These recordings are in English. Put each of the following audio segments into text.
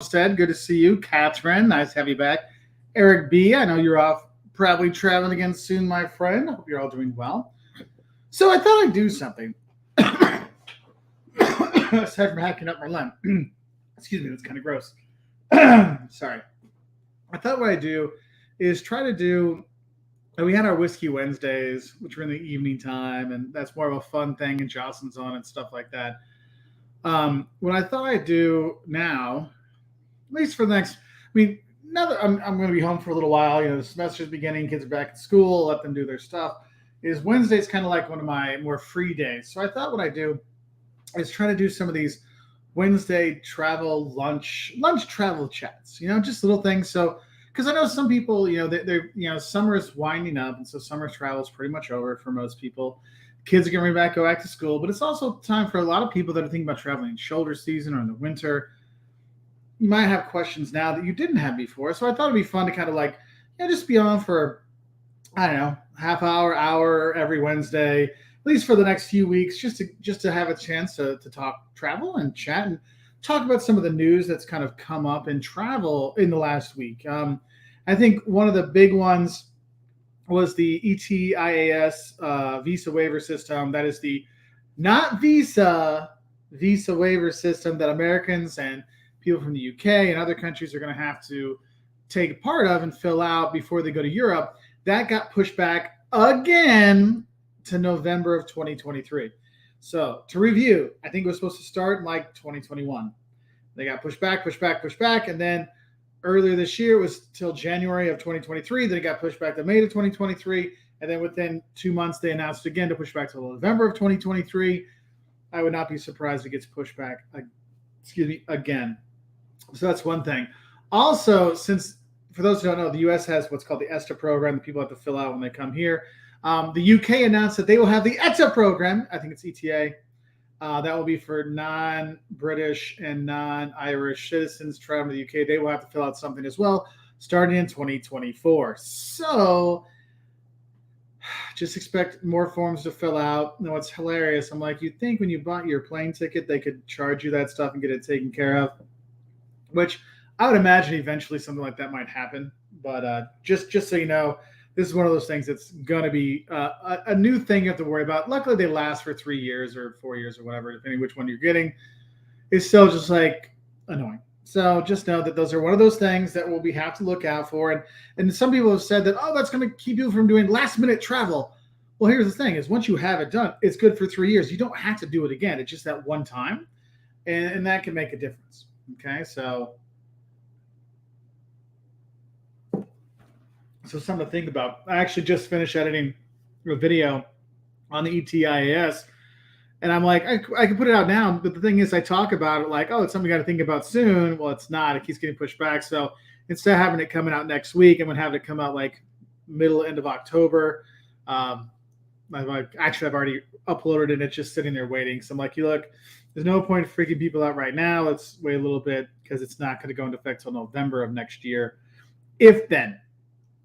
Stead, good to see you. Catherine, nice to have you back. Eric B, I know you're off probably traveling again soon, my friend. Hope you're all doing well. So I thought I'd do something. Aside from hacking up my lung. Excuse me, that's kind of gross. Sorry. I thought what I'd do is try to do. We had our Whiskey Wednesdays, which were in the evening time, and that's more of a fun thing, and Jocelyn's on and stuff like that. What I thought I'd do now, at least for the next, now that I'm going to be home for a little while, the semester's beginning, kids are back at school, let them do their stuff, is Wednesday's kind of like one of my more free days. So I thought what I do is try to do some of these Wednesday travel lunch travel chats, just little things. So, because I know some people, summer is winding up, and so summer travel is pretty much over for most people. Kids are going to go back to school, but it's also time for a lot of people that are thinking about traveling in shoulder season or in the winter. You might have questions now that you didn't have before. So I thought it'd be fun to kind of just be on for, I don't know, half hour every Wednesday, at least for the next few weeks, just to have a chance to talk travel and chat and talk about some of the news that's kind of come up in travel in the last week. I think one of the big ones was the ETIAS visa waiver system. That is the not visa waiver system that Americans and people from the UK and other countries are going to have to take part of and fill out before they go to Europe. That got pushed back again to November of 2023. So to review, I think it was supposed to start in 2021. They got pushed back, and then earlier this year it was till January of 2023. Then it got pushed back to May of 2023, and then within 2 months they announced again to push back to November of 2023. I would not be surprised if it gets pushed back, again. So that's one thing. Also, since for those who don't know, the U.S. has what's called the ESTA program that people have to fill out when they come here. The UK announced that they will have the ETA program. I think it's ETA. That will be for non-British and non-Irish citizens traveling to the UK. They will have to fill out something as well, starting in 2024. So just expect more forms to fill out. No, it's hilarious. I'm like, you'd think when you bought your plane ticket, they could charge you that stuff and get it taken care of, which I would imagine eventually something like that might happen. But just so you know, this is one of those things that's going to be a new thing you have to worry about. Luckily, they last for 3 years or 4 years or whatever, depending which one you're getting. It's still just annoying. So just know that those are one of those things that we'll have to look out for. And some people have said that, that's going to keep you from doing last minute travel. Well, here's the thing is once you have it done, it's good for 3 years. You don't have to do it again. It's just that one time. And that can make a difference. Okay, so something to think about. I actually just finished editing a video on the ETIAS, and I'm like, I can put it out now, but the thing is, I talk about it it's something we got to think about soon. Well, it's not. It keeps getting pushed back. So instead of having it coming out next week, I'm going to have it come out end of October. I've already uploaded it, and it's just sitting there waiting. So I'm like, look, there's no point freaking people out right now. Let's wait a little bit because it's not going to go into effect till November of next year, if then.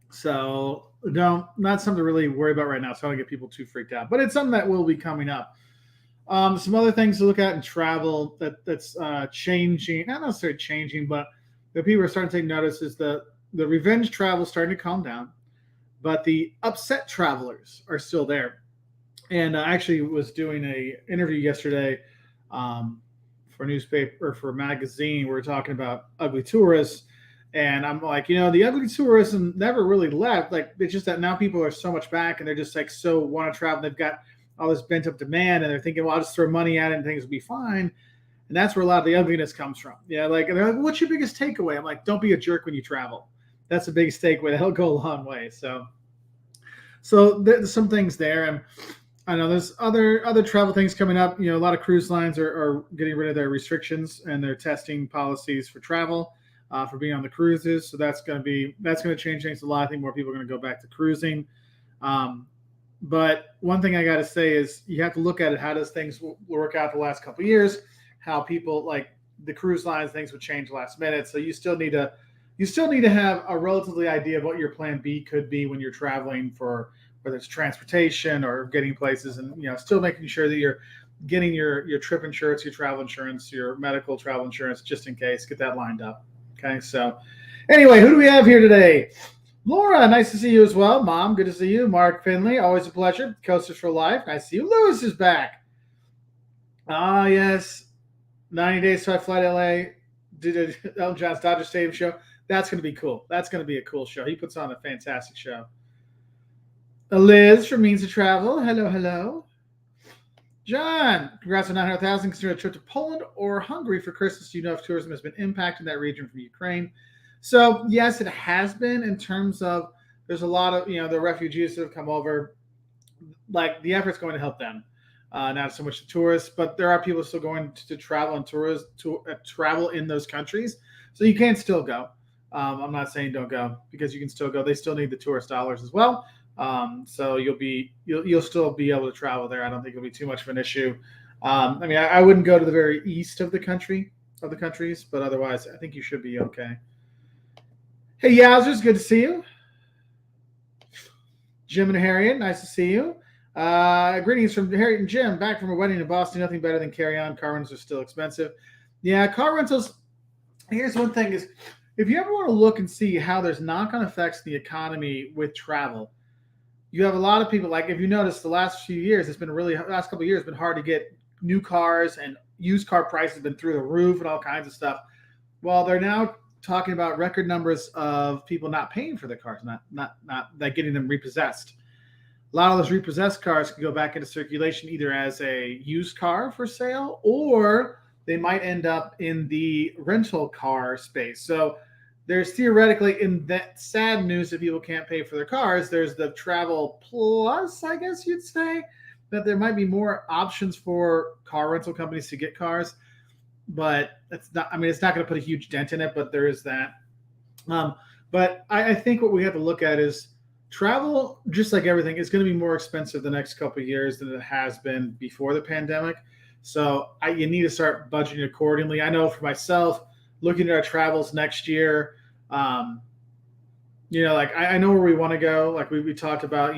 So not something to really worry about right now. So I don't get people too freaked out, but it's something that will be coming up. Some other things to look at in travel that's changing, not necessarily changing, but that people are starting to take notice is the revenge travel starting to calm down, but the upset travelers are still there. And I actually was doing a interview yesterday for a newspaper or for a magazine. We were talking about ugly tourists. And I'm like, the ugly tourism never really left. It's just that now people are so much back and they're just so want to travel. They've got all this bent up demand and they're thinking, well, I'll just throw money at it and things will be fine. And that's where a lot of the ugliness comes from. And they're like, what's your biggest takeaway? I'm like, don't be a jerk when you travel. That's the biggest takeaway. That'll go a long way. So there's some things there. And I know there's other travel things coming up. A lot of cruise lines are getting rid of their restrictions and their testing policies for travel. For being on the cruises. So that's going to change things a lot. I think more people are going to go back to cruising. But one thing I got to say is you have to look at it. How does things work out the last couple of years? How people the cruise lines, things would change last minute. So you still need to have a relatively idea of what your plan B could be when you're traveling for whether it's transportation or getting places and, still making sure that getting your trip insurance, your travel insurance, your medical travel insurance, just in case. Get that lined up. Okay, so anyway, who do we have here today? Laura, nice to see you as well. Mom, good to see you. Mark Finley, always a pleasure. Coasters for Life, nice to see you. Lewis is back. Ah, yes. 90 Days to Fly to LA. Did Elton John's Dodger Stadium show. That's going to be cool. That's going to be a cool show. He puts on a fantastic show. Liz from Means to Travel. Hello, hello. John, congrats on 900,000. Consider a trip to Poland or Hungary for Christmas. Do you know if tourism has been impacted in that region from Ukraine? So, yes, it has been in terms of there's a lot of, the refugees that have come over. Like, the effort's going to help them. Not so much the tourists, but there are people still going to travel and travel in those countries. So you can still go. I'm not saying don't go because you can still go. They still need the tourist dollars as well. So you'll still be able to travel there. I don't think it'll be too much of an issue. I wouldn't go to the very east of the countries, but otherwise, I think you should be okay. Hey, Yowzers, good to see you. Jim and Harriet, nice to see you. Greetings from Harriet and Jim, back from a wedding in Boston. Nothing better than carry-on. Car rentals are still expensive. Yeah, car rentals. Here's one thing: is if you ever want to look and see how there's knock-on effects in the economy with travel, you have a lot of people. Like if you notice, the last couple of years, it's been hard to get new cars, and used car prices have been through the roof and all kinds of stuff. Well, they're now talking about record numbers of people not paying for their cars, not getting them repossessed. A lot of those repossessed cars can go back into circulation either as a used car for sale, or they might end up in the rental car space. So there's theoretically, in that sad news that people can't pay for their cars, there's the travel plus, I guess you'd say, that there might be more options for car rental companies to get cars. But it's not going to put a huge dent in it, but there is that. But I think what we have to look at is travel, just like everything, is going to be more expensive the next couple of years than it has been before the pandemic. So you need to start budgeting accordingly. I know for myself, looking at our travels next year, I know where we want to go. Like we talked about,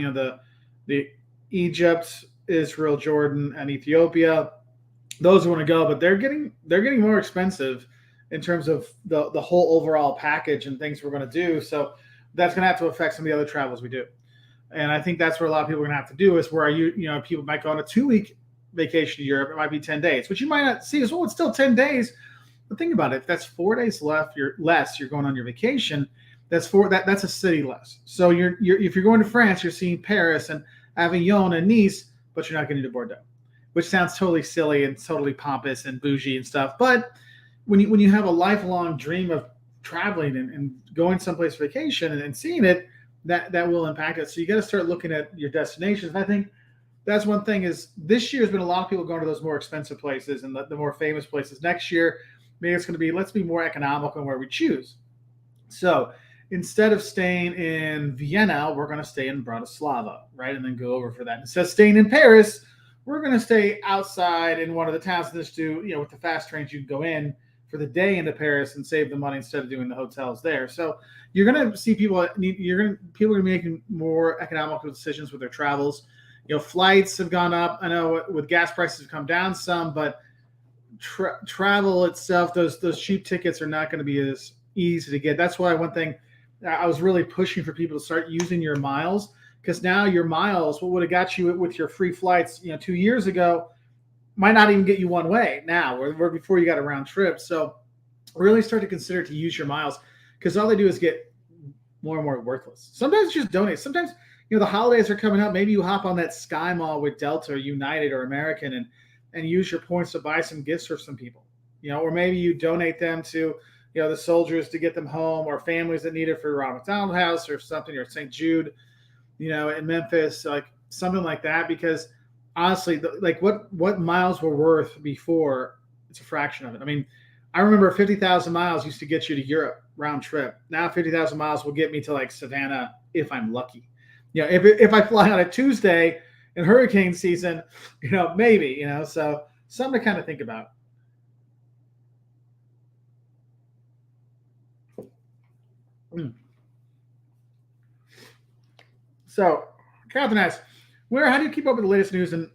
the Egypt, Israel, Jordan, and Ethiopia. Those want to go, but they're getting more expensive in terms of the whole overall package and things we're going to do. So that's going to have to affect some of the other travels we do. And I think that's where a lot of people are going to have to do is where people might go on a 2-week vacation to Europe. It might be 10 days, which you might not see as well. It's still 10 days. But think about it. If that's 4 days left, you're going on your vacation. That's a city less. So if you're going to France, you're seeing Paris and Avignon and Nice, but you're not getting to Bordeaux, which sounds totally silly and totally pompous and bougie and stuff. But when you have a lifelong dream of traveling and going someplace vacation and seeing it, that will impact it. So you got to start looking at your destinations. And I think that's one thing is this year has been a lot of people going to those more expensive places and the more famous places. Next year, maybe it's going to be, let's be more economical in where we choose. So instead of staying in Vienna, we're going to stay in Bratislava, right? And then go over for that. Instead of staying in Paris, we're going to stay outside in one of the towns. And just do, with the fast trains, you can go in for the day into Paris and save the money instead of doing the hotels there. So you're going to see people are going to be making more economical decisions with their travels. Flights have gone up. I know with gas prices have come down some, but travel itself, those cheap tickets are not going to be as easy to get. That's why one thing I was really pushing for people to start using your miles, because now your miles, what would have got you with your free flights, 2 years ago, might not even get you one way now, or before you got a round trip. So really start to consider to use your miles, because all they do is get more and more worthless. Sometimes just donate. Sometimes, the holidays are coming up. Maybe you hop on that Sky Mall with Delta or United or American and use your points to buy some gifts for some people, or maybe you donate them to, the soldiers to get them home, or families that need it for Ronald McDonald House or something, or St. Jude, in Memphis, like something like that. Because honestly, what miles were worth before, it's a fraction of it. I remember 50,000 miles used to get you to Europe round trip. Now 50,000 miles will get me to like Savannah if I'm lucky. If I fly on a Tuesday in hurricane season, maybe, so something to kind of think about. So, Catherine asks, how do you keep up with the latest news in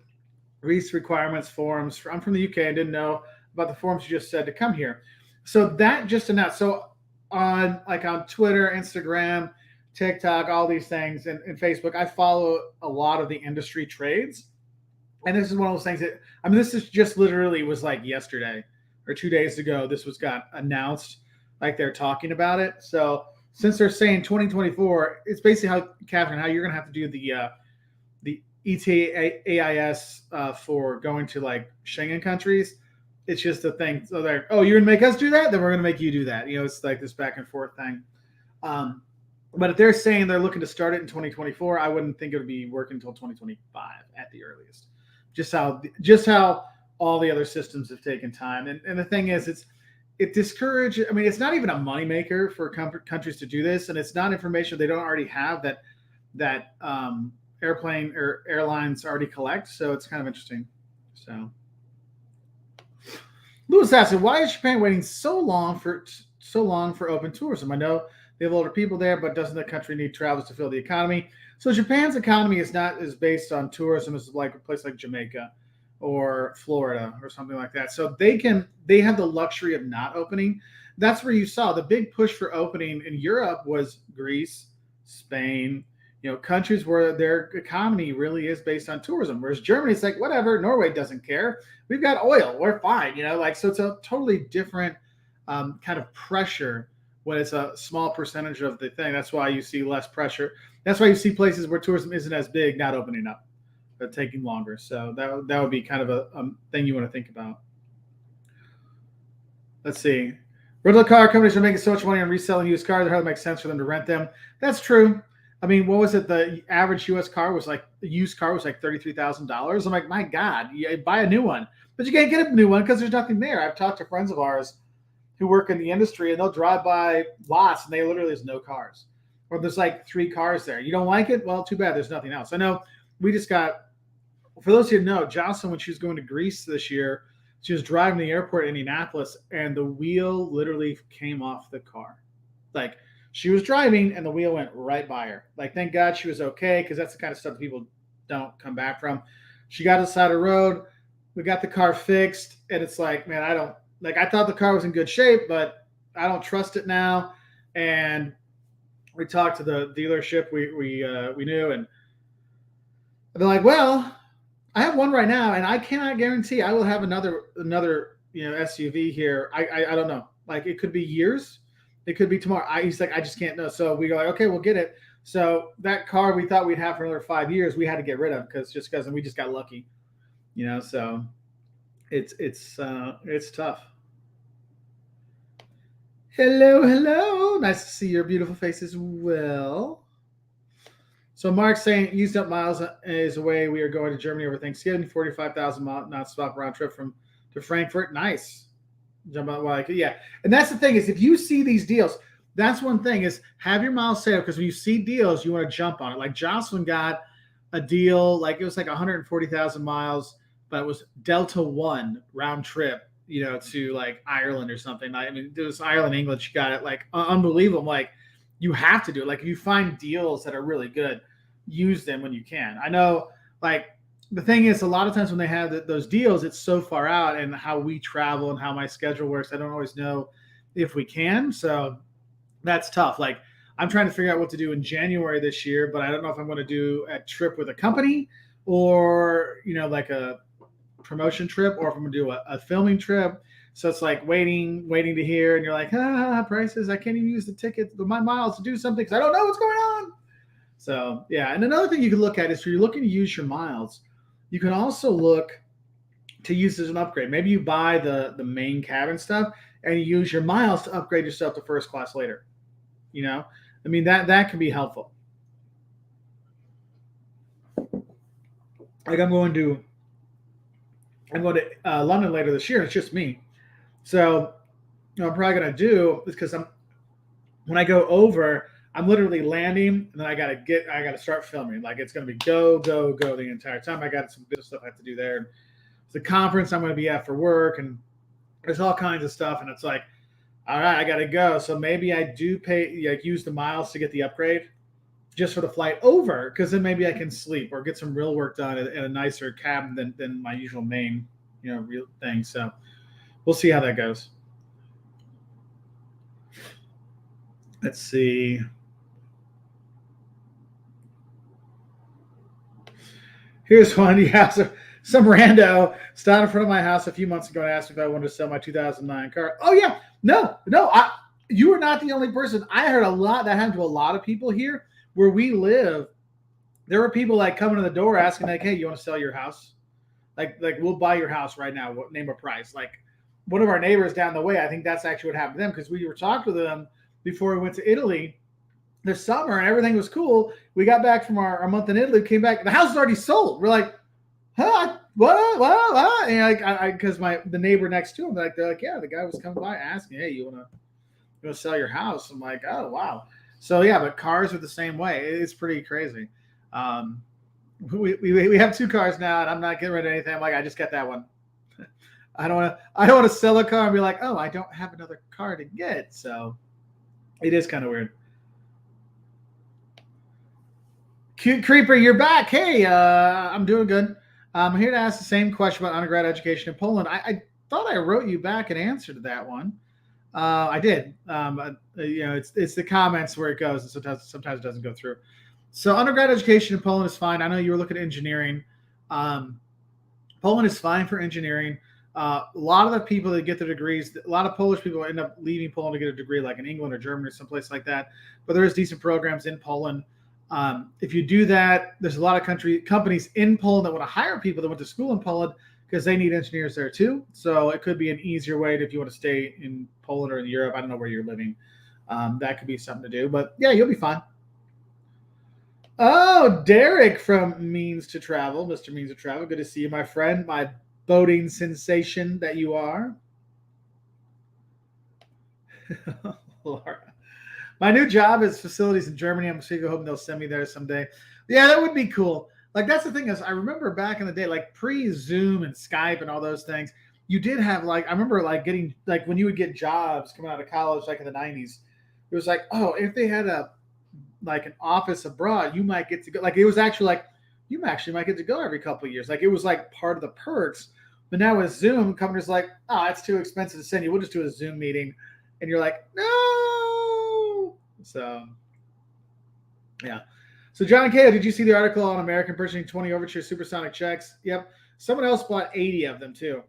Greece requirements forms. I'm from the UK. I didn't know about the forms you just said to come here. So that just announced. So on Twitter, Instagram, TikTok, all these things, and Facebook, I follow a lot of the industry trades. And this is one of those things that I mean, this is just literally was like yesterday or 2 days ago. This was got announced, like they're talking about it. So since they're saying 2024, it's basically how Catherine, how you're gonna have to do the ETIAS for going to like Schengen countries. It's just a thing. So they're, oh, you're gonna make us do that, then we're gonna make you do that. It's like this back and forth thing. Um, but if they're saying they're looking to start it in 2024, I wouldn't think it would be working until 2025 at the earliest. Just how all the other systems have taken time. And the thing is, it discourages. I mean, it's not even a moneymaker for countries to do this, and it's not information they don't already have that airplane or airlines already collect. So it's kind of interesting. So Lewis asked, why is Japan waiting so long for open tourism? I know they have older people there, but doesn't the country need travelers to fill the economy? So Japan's economy is based on tourism as like a place like Jamaica or Florida or something like that. So they have the luxury of not opening. That's where you saw the big push for opening in Europe was Greece, Spain, countries where their economy really is based on tourism. Whereas Germany's like, whatever, Norway doesn't care. We've got oil, we're fine, so it's a totally different kind of pressure when it's a small percentage of the thing. That's why you see less pressure. That's why you see places where tourism isn't as big not opening up, but taking longer. So that would be kind of a thing you want to think about. Let's see. Rental car companies are making so much money on reselling used cars. It hardly makes sense for them to rent them. That's true. I mean, what was it? The average U.S. car was like the used car was like $33,000. I'm like, my God, you buy a new one, but you can't get a new one because there's nothing there. I've talked to friends of ours who work in the industry, and they'll drive by lots, and they literally there's no cars, or there's like 3 cars there. You don't like it? Well, too bad. There's nothing else. I know we just got. For those of you who know, Jocelyn, when she was going to Greece this year, she was driving to the airport in Indianapolis, and the wheel literally came off the car. Like, she was driving, and the wheel went right by her. Like, thank God she was okay, because that's the kind of stuff people don't come back from. She got to the side of the road. We got the car fixed, and it's like, man, I thought the car was in good shape, but I don't trust it now. And we talked to the dealership we knew, and they're like, well, I have one right now, and I cannot guarantee I will have another SUV here. I don't know. Like, it could be years, it could be tomorrow. He's like, I just can't know. So we go like, okay, we'll get it. So that car we thought we'd have for another 5 years, we had to get rid of because and we just got lucky, So it's tough. Hello. Nice to see your beautiful face as well. So Mark's saying used up miles is a way we are going to Germany over Thanksgiving. 45,000 mile non-stop round trip to Frankfurt. Nice. Jump out like yeah. And that's the thing is if you see these deals, that's one thing is have your miles saved because when you see deals, you want to jump on it. Like Jocelyn got a deal, like it was like 140,000 miles, but it was Delta One round trip, to like Ireland or something. I mean, it was Ireland, England. She got it like unbelievable. Like you have to do it. Like if you find deals that are really good, use them when you can. I know, like the thing is, a lot of times when they have those deals, it's so far out, and how we travel and how my schedule works, I don't always know if we can. So that's tough. Like I'm trying to figure out what to do in January this year, but I don't know if I'm going to do a trip with a company or like a promotion trip, or if I'm going to do a filming trip. So it's like waiting to hear, and you're like, prices. I can't even use the ticket, my miles to do something because I don't know what's going on. So yeah, and another thing you can look at is if you're looking to use your miles, you can also look to use as an upgrade. Maybe you buy the main cabin stuff and you use your miles to upgrade yourself to first class later. I mean that can be helpful. Like I'm going to London later this year. It's just me. So I'm probably going to do is because when I go over, I'm literally landing, and then I gotta start filming. Like it's gonna be go the entire time. I got some business stuff I have to do there. It's a conference I'm gonna be at for work, and there's all kinds of stuff. And it's like, all right, I gotta go. So maybe I do use the miles to get the upgrade, just for the flight over, because then maybe I can sleep or get some real work done in a nicer cabin than my usual main, real thing. So we'll see how that goes. Let's see. Here's one. Yeah, some rando stood in front of my house a few months ago and asked me if I wanted to sell my 2009 car. Oh yeah, no, you are not the only person. I heard a lot that happened to a lot of people here where we live. There were people like coming to the door asking like, "Hey, you want to sell your house? Like we'll buy your house right now. What name a price?" Like one of our neighbors down the way, I think that's actually what happened to them, because we were talking to them before we went to Italy this summer and everything was cool. We got back from our month in Italy, came back, the house is already sold. We're like, huh? What? And like, because the neighbor next to him, they're like, yeah, the guy was coming by asking, hey, you wanna sell your house? I'm like, oh wow. So yeah, but cars are the same way. It's pretty crazy. We have 2 cars now, and I'm not getting rid of anything. I'm like, I just got that one. I don't want to sell a car and be like, oh, I don't have another car to get. So it is kind of weird. Cute Creeper, you're back. Hey, I'm doing good. I'm here to ask the same question about undergrad education in Poland. I thought I wrote you back an answer to that one. I did. It's the comments where it goes, and sometimes it doesn't go through. So undergrad education in Poland is fine. I know you were looking at engineering. Poland is fine for engineering. A lot of the people that get their degrees, a lot of Polish people end up leaving Poland to get a degree, like in England or Germany or someplace like that. But there is decent programs in Poland. If you do that, there's a lot of companies in Poland that want to hire people that went to school in Poland, because they need engineers there too. So it could be an easier way if you want to stay in Poland or in Europe. I don't know where you're living. That could be something to do. But yeah, you'll be fine. Oh, Derek from Means to Travel, Mr. Means to Travel. Good to see you, my friend, my boating sensation that you are. Laura. My new job is facilities in Germany. I'm hoping they'll send me there someday. Yeah, that would be cool. Like, that's the thing is, I remember back in the day, like pre-Zoom and Skype and all those things, you did have I remember getting, when you would get jobs coming out of college, like in the 90s, it was like, oh, if they had an office abroad, you might get to go. Like, it was actually you actually might get to go every couple of years. Like, it was part of the perks. But now with Zoom, companies like, oh, it's too expensive to send you. We'll just do a Zoom meeting. And you're like, no. So, yeah. So, John K., did you see the article on American purchasing 20 Overture supersonic checks? Yep. Someone else bought 80 of them, too.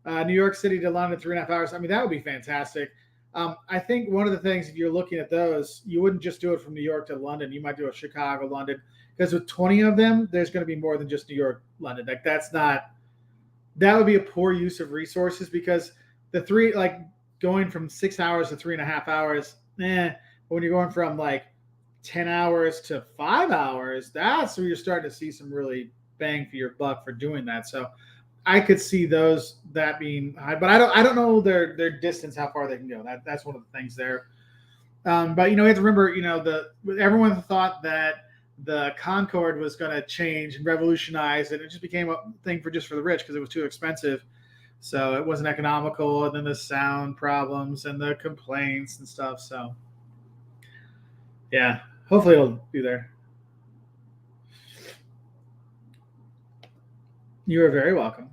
New York City to London, 3.5 hours. I mean, that would be fantastic. I think one of the things, if you're looking at those, you wouldn't just do it from New York to London. You might do a Chicago, London. Because with 20 of them, there's going to be more than just New York, London. That would be a poor use of resources, because the three, going from 6 hours to 3.5 hours, but when you're going from 10 hours to 5 hours, that's where you're starting to see some really bang for your buck for doing that. So I could see that being high, but I don't know their distance, how far they can go. That's one of the things there. But you have to remember, everyone thought that the Concorde was going to change and revolutionize, and it just became a thing for the rich because it was too expensive. So it wasn't economical, and then the sound problems and the complaints and stuff. So yeah, hopefully it'll be there. You are very welcome.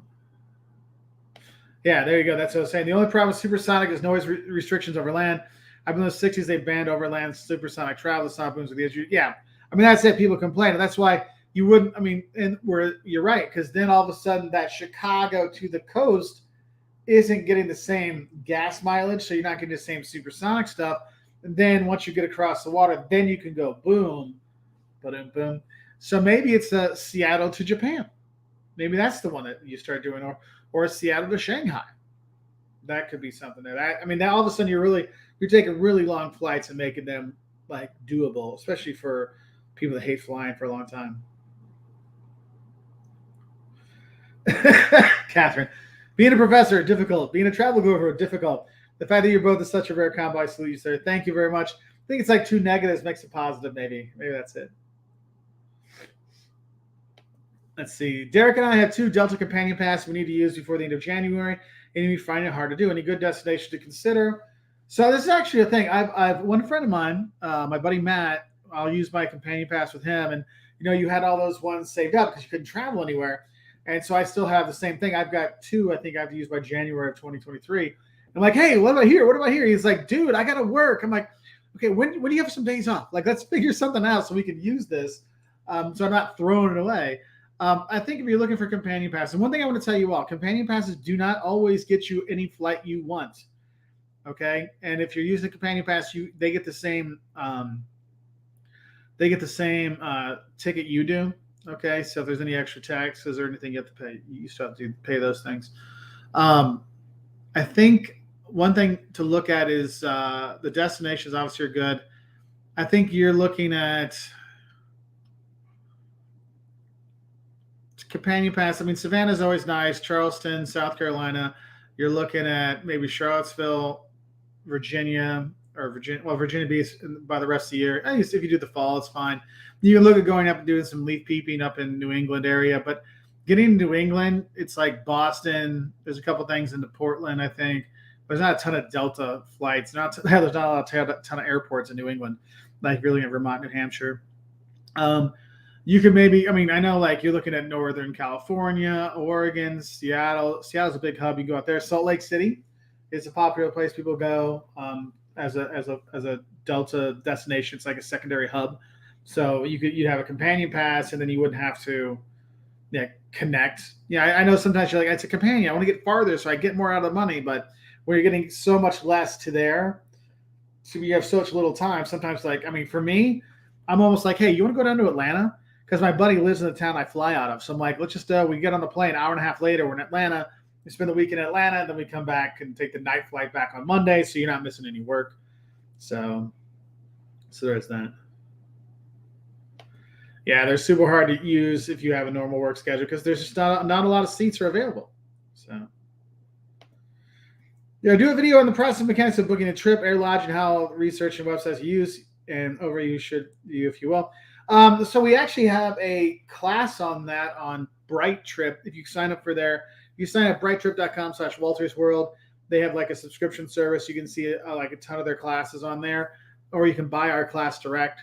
Yeah, there you go. That's what I was saying. The only problem with supersonic is noise restrictions over land. I believe in the 60s they banned overland supersonic travel. The sound booms with the issue. Yeah, I mean, that's it. People complain. And that's why you wouldn't. I mean, you're right, because then all of a sudden that Chicago to the coast isn't getting the same gas mileage, so you're not getting the same supersonic stuff. And then once you get across the water, then you can go boom, boom, boom. So maybe it's a Seattle to Japan. Maybe that's the one that you start doing, or Seattle to Shanghai. That could be something there. Now all of a sudden you're taking really long flights and making them doable, especially for people that hate flying for a long time. Catherine, being a professor, difficult. Being a travel guru, difficult. The fact that you're both is such a rare combo, I salute you, sir. Thank you very much. I think it's 2 negatives makes a positive, maybe. Maybe that's it. Let's see. Derek and I have 2 Delta Companion Passes we need to use before the end of January, and we find it hard to do. Any good destination to consider? So this is actually a thing. I've one friend of mine, my buddy Matt, I'll use my companion pass with him. And you had all those ones saved up because you couldn't travel anywhere. And so I still have the same thing. I've got two. I think I have to use by January of 2023. I'm like, hey, what about here? What about here? He's like, dude, I got to work. I'm like, okay, when do you have some days off? Like, let's figure something out so we can use this. So I'm not throwing it away. I think if you're looking for companion passes, and one thing I want to tell you all, companion passes do not always get you any flight you want. Okay, and if you're using a companion pass, they get the same ticket you do. Okay, so if there's any extra taxes or anything you have to pay, you still have to pay those things. I think one thing to look at is the destinations obviously are good. I think you're looking at companion pass. I mean, Savannah is always nice. Charleston, South Carolina. You're looking at maybe Charlottesville, Virginia, or Virginia. Well, Virginia Beach by the rest of the year. At least if you do the fall, it's fine. You can look at going up and doing some leaf peeping up in New England area. But getting to New England, it's like Boston. There's a couple things into Portland, I think. There's not a ton of Delta flights. There's not a ton of airports in New England, like really in Vermont, New Hampshire. You could maybe, I know like you're looking at Northern California, Oregon, Seattle. Seattle's a big hub. You go out there. Salt Lake City is a popular place people go as a Delta destination. It's like a secondary hub. So you'd have a companion pass, and then you wouldn't have to connect. I know sometimes you're like, it's a companion. I want to get farther so I get more out of the money. But when you're getting so much less to there, so you have such little time, sometimes for me, I'm almost like, hey, you want to go down to Atlanta? Because my buddy lives in the town I fly out of. So I'm like, let's just, we get on the plane, hour and a half later, we're in Atlanta. We spend the week in Atlanta, and then we come back and take the night flight back on Monday, so you're not missing any work. So there's that. Yeah, they're super hard to use if you have a normal work schedule because there's just not a lot of seats are available. So, do a video on the process and mechanics of booking a trip, air lodge, and how research and websites you use and overview should you, if you will. So we actually have a class on that on Bright Trip. If you sign up for you sign up brighttrip.com/WaltersWorld. They have like a subscription service. You can see like a ton of their classes on there, or you can buy our class direct.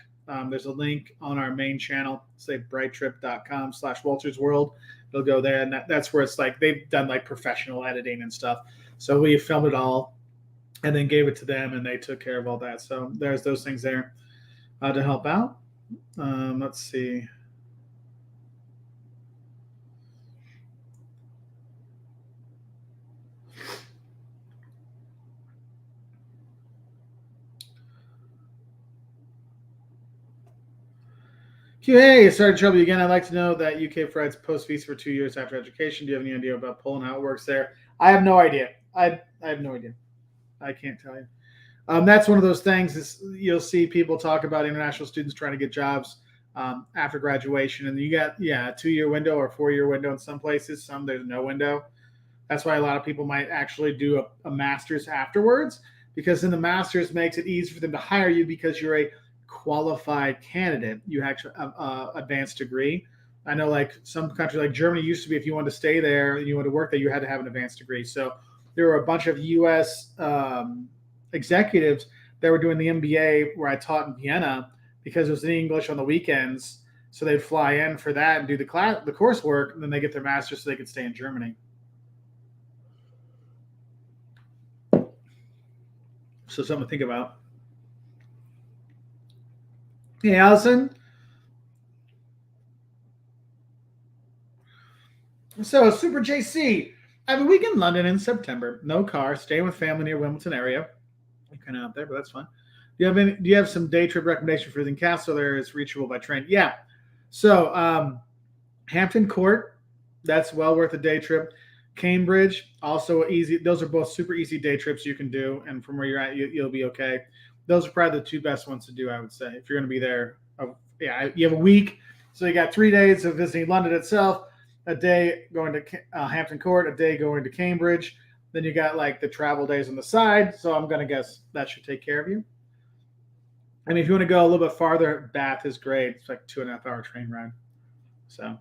There's a link on our main channel, say brighttrip.com/WaltersWorld. It'll go there, and that's where it's like they've done like professional editing and stuff. So we filmed it all and then gave it to them, and they took care of all that. So there's those things there to help out. Let's see. Hey, sorry to trouble you again. I'd like to know that UK provides post visa for 2 years after education. Do you have any idea about Poland, how it works there? I have no idea. I have no idea. I can't tell you. That's one of those things is you'll see people talk about international students trying to get jobs after graduation, and you got a 2-year window or 4-year window in some places. Some there's no window. That's why a lot of people might actually do a master's afterwards, because then the master's makes it easy for them to hire you because you're a qualified candidate. You actually advanced degree. I know like some countries like Germany used to be, if you wanted to stay there and you wanted to work there, you had to have an advanced degree. So there were a bunch of U.S. Executives that were doing the MBA where I taught in Vienna because it was in English on the weekends. So they'd fly in for that and do the coursework, and then they get their master's so they could stay in Germany. So something to think about. Hey, Allison. So, Super JC, I have a week in London in September. No car, staying with family near Wimbledon area. I'm kind of out there, but that's fine. Do you have some day trip recommendation for the castle there is reachable by train? Yeah. So, Hampton Court, that's well worth a day trip. Cambridge, also easy. Those are both super easy day trips you can do, and from where you're at, you'll be okay. Those are probably the two best ones to do, I would say, if you're going to be there. You have a week, so you got 3 days of visiting London itself, a day going to Hampton Court, a day going to Cambridge. Then you got like the travel days on the side. So I'm going to guess that should take care of you. And if you want to go a little bit farther, Bath is great. It's like a 2.5 hour train ride. So,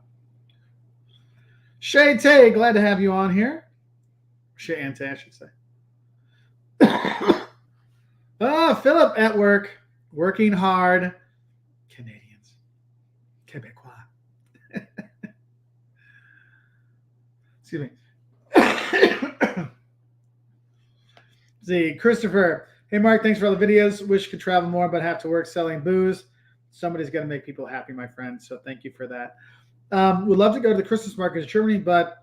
Shay Tay, glad to have you on here. Shay and Tay, I should say. Philip at work, working hard. Canadians. Quebecois. Excuse me. See, Christopher. Hey, Mark, thanks for all the videos. Wish could travel more, but have to work selling booze. Somebody's got to make people happy, my friend. So thank you for that. Would love to go to the Christmas market in Germany, but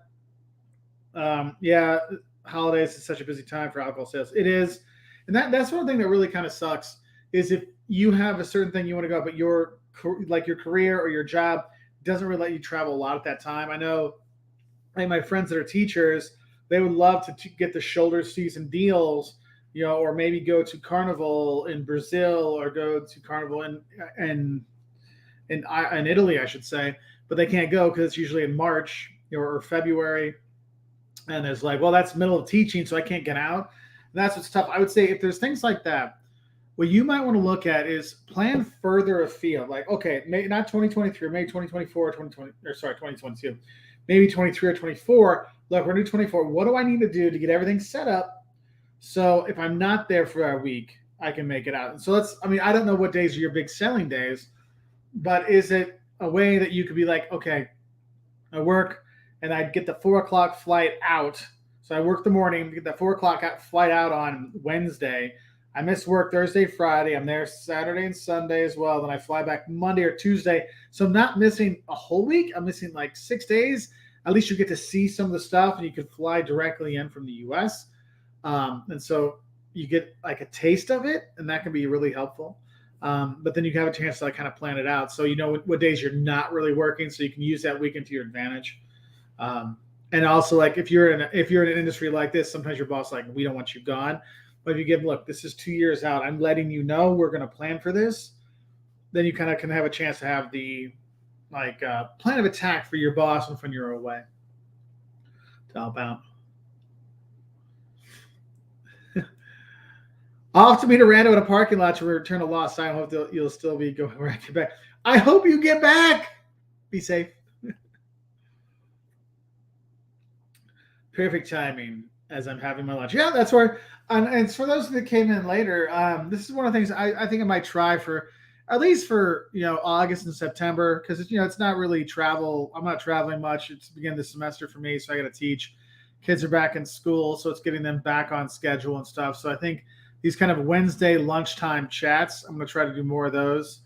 yeah, holidays is such a busy time for alcohol sales. It is. And that's one thing that really kind of sucks is if you have a certain thing you want to go, but your career or your job doesn't really let you travel a lot at that time. I know like my friends that are teachers, they would love to get the shoulder season deals, or maybe go to Carnival in Brazil or go to Carnival in Italy, I should say, but they can't go because it's usually in March or February. And it's like, well, that's middle of teaching, so I can't get out. And that's what's tough. I would say if there's things like that, what you might want to look at is plan further afield. Like, okay, maybe not 2023, maybe 2024, 2022, maybe 23 or 24. Look, we're going to do 24. What do I need to do to get everything set up so if I'm not there for a week, I can make it out? And so I don't know what days are your big selling days, but is it a way that you could be like, okay, I work and I'd get the 4:00 flight out. So I work the morning, get that 4:00 flight out on Wednesday. I miss work Thursday, Friday. I'm there Saturday and Sunday as well. Then I fly back Monday or Tuesday. So I'm not missing a whole week. I'm missing like 6 days. At least you get to see some of the stuff and you can fly directly in from the US. And so you get like a taste of it and that can be really helpful. But then you have a chance to like kind of plan it out. So you know what days you're not really working so you can use that weekend to your advantage. And also like if you're in an industry like this, sometimes your boss like, we don't want you gone. But if you give, look, this is 2 years out. I'm letting you know we're going to plan for this. Then you kind of can have a chance to have the plan of attack for your boss when you're away to help out. Off to meet a rando in a parking lot to return a lost sign. I hope you'll still be going where I get back. I hope you get back. Be safe. Perfect timing as I'm having my lunch. Yeah, that's where. And for those that came in later, this is one of the things I think I might try for at least for August and September because it's not really travel. I'm not traveling much. It's the beginning of the semester for me, so I got to teach. Kids are back in school, so it's getting them back on schedule and stuff. So I think these kind of Wednesday lunchtime chats, I'm going to try to do more of those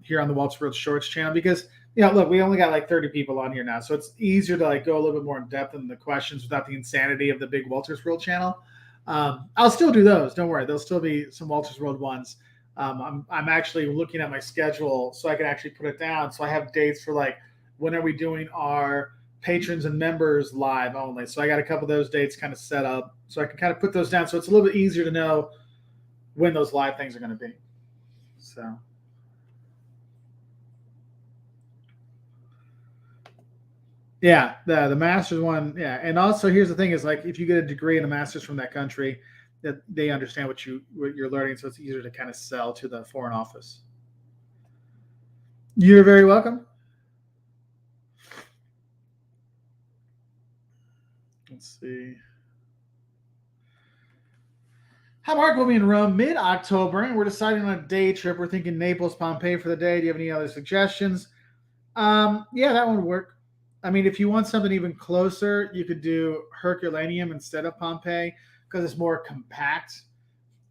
here on the Waltz World Shorts channel because look, we only got like 30 people on here now, so it's easier to like go a little bit more in depth in the questions without the insanity of the big Walters World channel. I'll still do those. Don't worry. There'll still be some Walters World ones. I'm actually looking at my schedule so I can actually put it down. So I have dates for like when are we doing our patrons and members live only. So I got a couple of those dates kind of set up so I can kind of put those down. So it's a little bit easier to know when those live things are going to be. So. Yeah, the master's one. Yeah, and also here's the thing: is like if you get a degree and a master's from that country, that they understand what you're learning, so it's easier to kind of sell to the foreign office. You're very welcome. Let's see. Hi, Mark. We'll be in Rome mid-October, and we're deciding on a day trip. We're thinking Naples, Pompeii for the day. Do you have any other suggestions? Yeah, that one would work. I mean, if you want something even closer, you could do Herculaneum instead of Pompeii because it's more compact.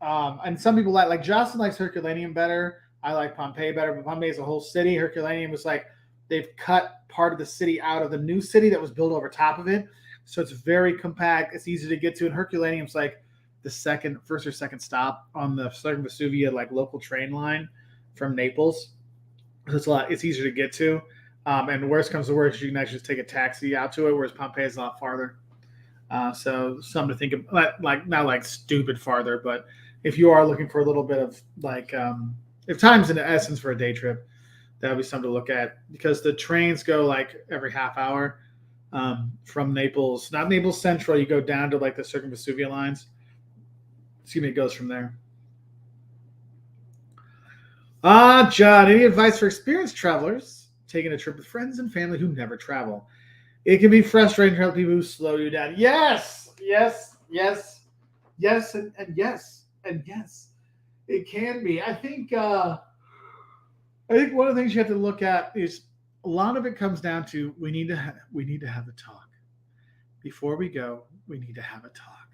And some people like Jocelyn likes Herculaneum better. I like Pompeii better, but Pompeii is a whole city. Herculaneum was like they've cut part of the city out of the new city that was built over top of it. So it's very compact. It's easy to get to. And Herculaneum's like the first or second stop on the Southern Vesuvia local train line from Naples. So it's easier to get to. And worst comes to worst, you can actually just take a taxi out to it, whereas Pompeii is a lot farther. So something to think of, not like stupid farther, but if you are looking for a little bit of if time's in essence for a day trip, that would be something to look at because the trains go like every half hour from Naples, not Naples Central. You go down to like the Circum Vesuvia lines. Excuse me, it goes from there. John, any advice for experienced travelers taking a trip with friends and family who never travel? It can be frustrating to help people who slow you down. Yes, and yes. It can be. I think I think one of the things you have to look at is a lot of it comes down to we need to have a talk before we go. We need to have a talk.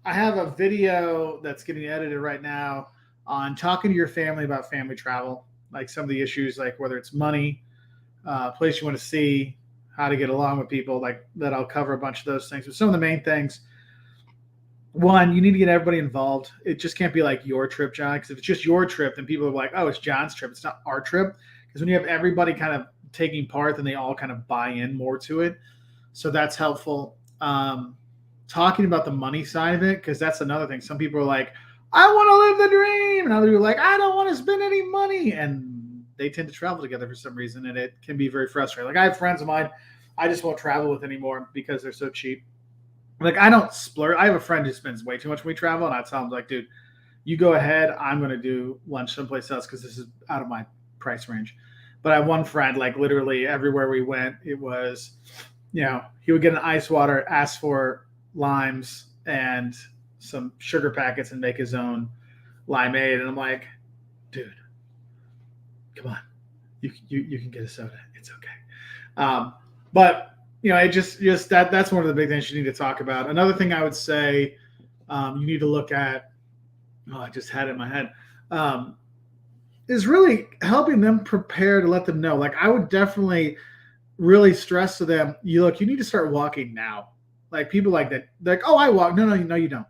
I have a video that's getting edited right now on talking to your family about family travel, like some of the issues, like whether it's money, place you want to see, how to get along with people, like that. I'll cover a bunch of those things. But some of the main things: one, you need to get everybody involved. It just can't be like your trip, John, because if it's just your trip, then people are like, oh, it's John's trip. It's not our trip. Because when you have everybody kind of taking part, then they all kind of buy in more to it. So that's helpful. Talking about the money side of it, because that's another thing. Some people are like, I want to live the dream. And other people are like, I don't want to spend any money. And they tend to travel together for some reason. And it can be very frustrating. Like I have friends of mine I just won't travel with anymore because they're so cheap. Like I don't splurge. I have a friend who spends way too much when we travel, and I tell him like, dude, you go ahead. I'm going to do lunch someplace else because this is out of my price range. But I have one friend, like literally everywhere we went, it was, he would get an ice water, ask for limes and some sugar packets, and make his own limeade. And I'm like, dude, come on, you can get a soda. It's okay. But it just that's one of the big things you need to talk about. Another thing I would say you need to look at. Oh, I just had it in my head. Is really helping them prepare to let them know. Like I would definitely really stress to them, you need to start walking now. Like people like that, they're like, oh, I walk. No, you don't.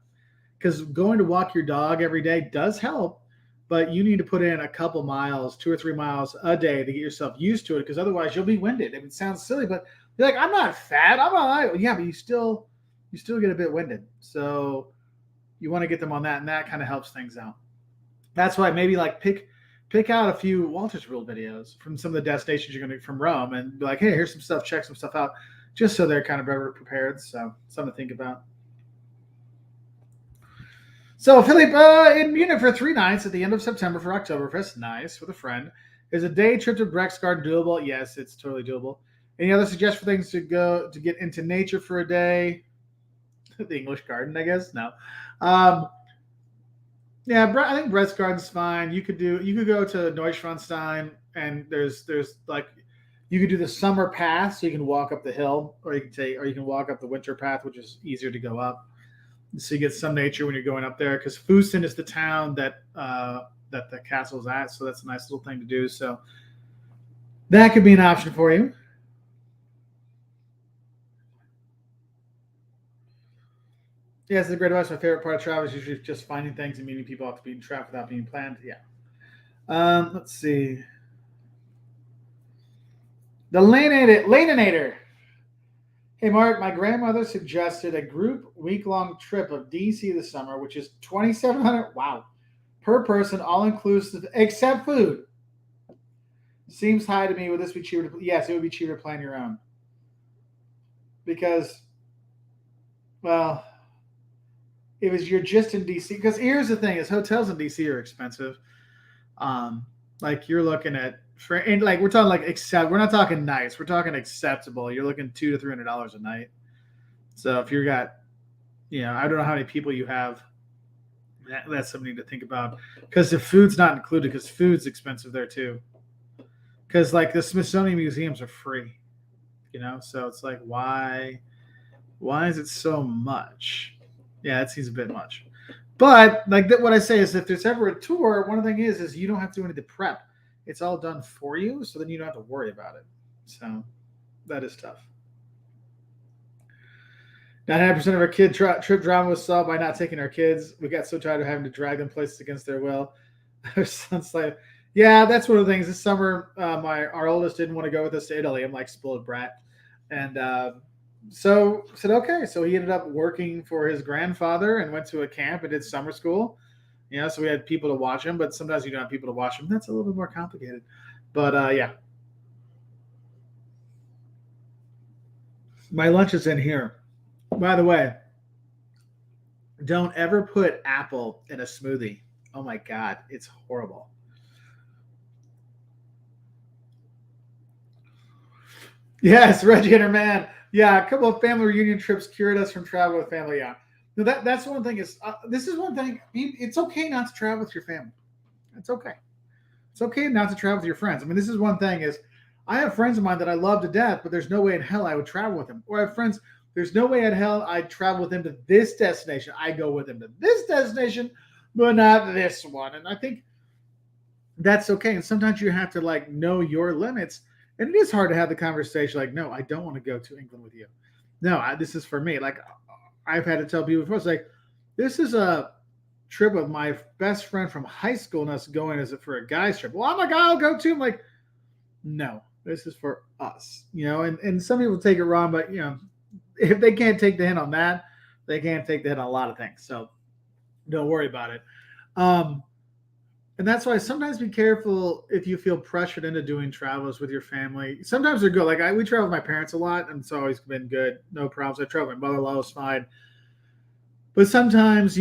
Because going to walk your dog every day does help, but you need to put in a couple miles, 2 or 3 miles a day to get yourself used to it. Because otherwise you'll be winded. It sounds silly, but you're like, I'm not fat. I'm not. Yeah, but you still get a bit winded. So you want to get them on that, and that kind of helps things out. That's why maybe like pick out a few Walter's Rule videos from some of the destinations you're going to from Rome, and be like, hey, here's some stuff. Check some stuff out, just so they're kind of better prepared. So something to think about. So Philip in Munich for 3 nights at the end of September for Oktoberfest. Nice, with a friend. Is a day trip to Brexgarden doable? Yes, it's totally doable. Any other suggestions for things to go to get into nature for a day? The English Garden, I guess. No. Yeah, I think Brexgarden's fine. You could go to Neuschwanstein, and there's like you could do the summer path, so you can walk up the hill, or you can walk up the winter path, which is easier to go up. So you get some nature when you're going up there, because Fusten is the town that the castle's at, so that's a nice little thing to do. So that could be an option for you. Yeah, it's a great advice. My favorite part of travel is usually just finding things and meeting people off the beaten track without being planned. Yeah. Let's see. The Laninator. Hey, Mark, my grandmother suggested a group week-long trip of DC this summer, which is $2,700, wow, per person, all-inclusive, except food. Seems high to me. Would this be cheaper? Yes, it would be cheaper to plan your own. Because, well, you're just in DC. Because here's the thing: is hotels in DC are expensive. Like you're looking at, and like we're talking like we're not talking nice. We're talking acceptable. You're looking $200 to $300 a night. So if you got, I don't know how many people you have. That's something to think about, because the food's not included, because food's expensive there too. Because like the Smithsonian museums are free, so it's like why is it so much? Yeah, it seems a bit much. But like what I say is, if there's ever a tour, one of the things is you don't have to do any of the prep. It's all done for you, so then you don't have to worry about it. So that is tough. 99% of our kid trip drama was solved by not taking our kids. We got so tired of having to drag them places against their will. Our son's like, yeah, that's one of the things. This summer, our oldest didn't want to go with us to Italy. I'm like spoiled brat, and so said okay. So he ended up working for his grandfather and went to a camp and did summer school. So we had people to watch him, but sometimes you don't have people to watch him. That's a little bit more complicated. But yeah. My lunch is in here. By the way, don't ever put apple in a smoothie. Oh my God, it's horrible. Yes, Reggie and her man. Yeah, a couple of family reunion trips cured us from travel with family. Yeah, no, that's one thing. Is this is one thing. It's okay not to travel with your family. It's okay. It's okay not to travel with your friends. I mean, this is one thing is I have friends of mine that I love to death, but there's no way in hell I would travel with them. Or I have friends, there's no way in hell I'd travel with them to this destination. I go with them to this destination, but not this one. And I think that's okay. And sometimes you have to like know your limits. And it is hard to have the conversation like, no, I don't want to go to England with you. No, this is for me. Like I've had to tell people before, it's like, this is a trip with my best friend from high school and us going as it for a guy's trip. Well, I'm like, I'll go too. I'm like, no, this is for us, and some people take it wrong, but if they can't take the hint on that, they can't take the hint on a lot of things. So don't worry about it. And that's why sometimes be careful if you feel pressured into doing travels with your family. Sometimes they're good. Like we travel with my parents a lot, and it's always been good. No problems. I travel with my mother-in-law, was fine. But sometimes,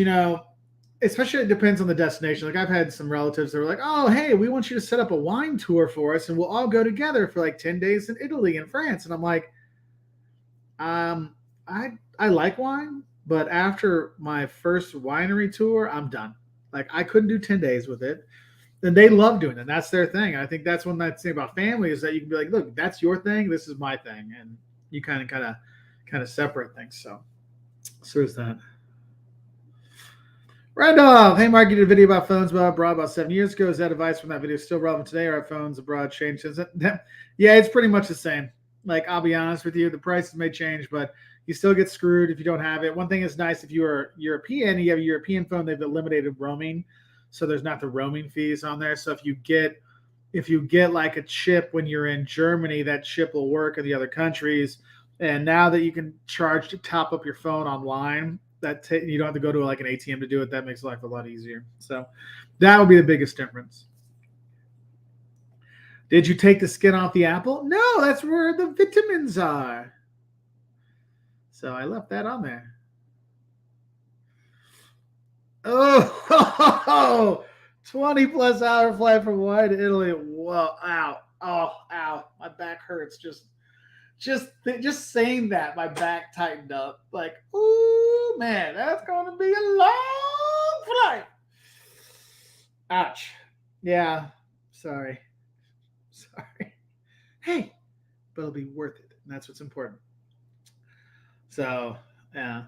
especially it depends on the destination. Like I've had some relatives that were like, oh, hey, we want you to set up a wine tour for us and we'll all go together for like 10 days in Italy and France. And I'm like, I like wine, but after my first winery tour, I'm done. Like I couldn't do 10 days with it. And they love doing it. That's their thing. I think that's one nice thing about family is that you can be like, look, that's your thing. This is my thing. And you kind of separate things. So there's that. Randolph, hey Mark, you did a video about phones abroad about 7 years ago. Is that advice from that video still relevant today? Or have phones abroad changed since then? Yeah, it's pretty much the same. Like, I'll be honest with you, the prices may change, but you still get screwed if you don't have it. One thing is nice if you are European, you have a European phone, they've eliminated roaming. So there's not the roaming fees on there. So if you get like a chip when you're in Germany, that chip will work in the other countries. And now that you can charge to top up your phone online, you don't have to go to like an ATM to do it. That makes life a lot easier. So that would be the biggest difference. Did you take the skin off the apple? No, that's where the vitamins are. So I left that on there. Oh, 20 plus hour flight from Hawaii to Italy. Whoa, ow. Oh, ow. My back hurts. Just saying that, my back tightened up. Like, ooh, man, that's going to be a long flight. Ouch. Yeah. Sorry. Hey, but it'll be worth it. And that's what's important. So, yeah.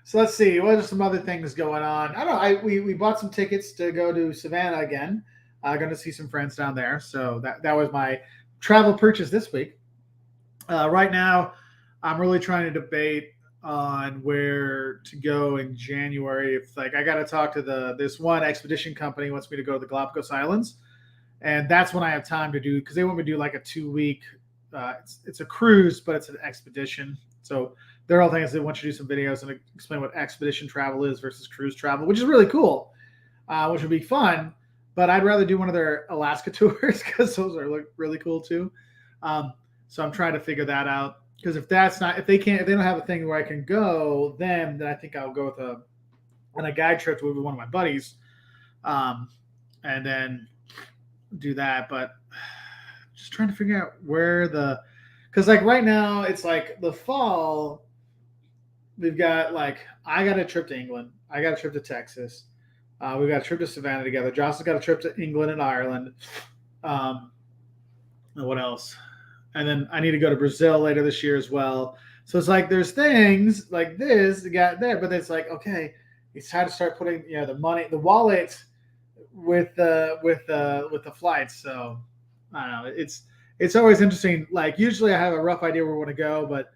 So let's see. What are some other things going on? I don't know. We bought some tickets to go to Savannah again. Going to see some friends down there. So that was my travel purchase this week. Right now, I'm really trying to debate on where to go in January. If like I got to talk to this one expedition company wants me to go to the Galapagos Islands, and that's when I have time to do because they want me to do like a 2 week. It's a cruise, but it's an expedition. So their whole thing is they want you to do some videos and explain what expedition travel is versus cruise travel, which is really cool, which would be fun. But I'd rather do one of their Alaska tours because those are really cool too. So I'm trying to figure that out because if they don't have a thing where I can go, then I think I'll go on a guide trip with one of my buddies, and then do that. But just trying to figure out where because like right now it's like the fall. We've got like I got a trip to England. I got a trip to Texas. We've got a trip to Savannah together. Josh has got a trip to England and Ireland. What else? And then I need to go to Brazil later this year as well. So it's like there's things like this you got there, but it's like okay, it's time to start putting the money, the wallet with the flights. So I don't know. It's always interesting. Like usually I have a rough idea where I want to go, but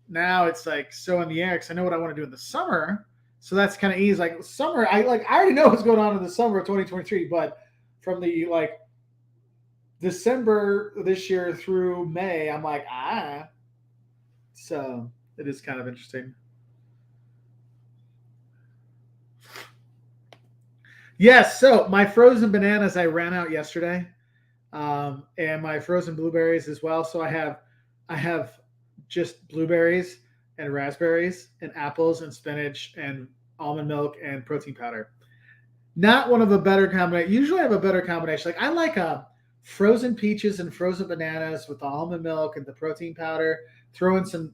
now it's like so in the air because I know what I want to do in the summer. So that's kind of easy. Like summer, I already know what's going on in the summer of 2023, but from the like December this year through May, I'm like, So it is kind of interesting. Yes, so my frozen bananas I ran out yesterday. And my frozen blueberries as well. So I have just blueberries and raspberries and apples and spinach and almond milk and protein powder. Not one of the better combination. Usually I have a better combination. Like I like frozen peaches and frozen bananas with the almond milk and the protein powder. Throw in some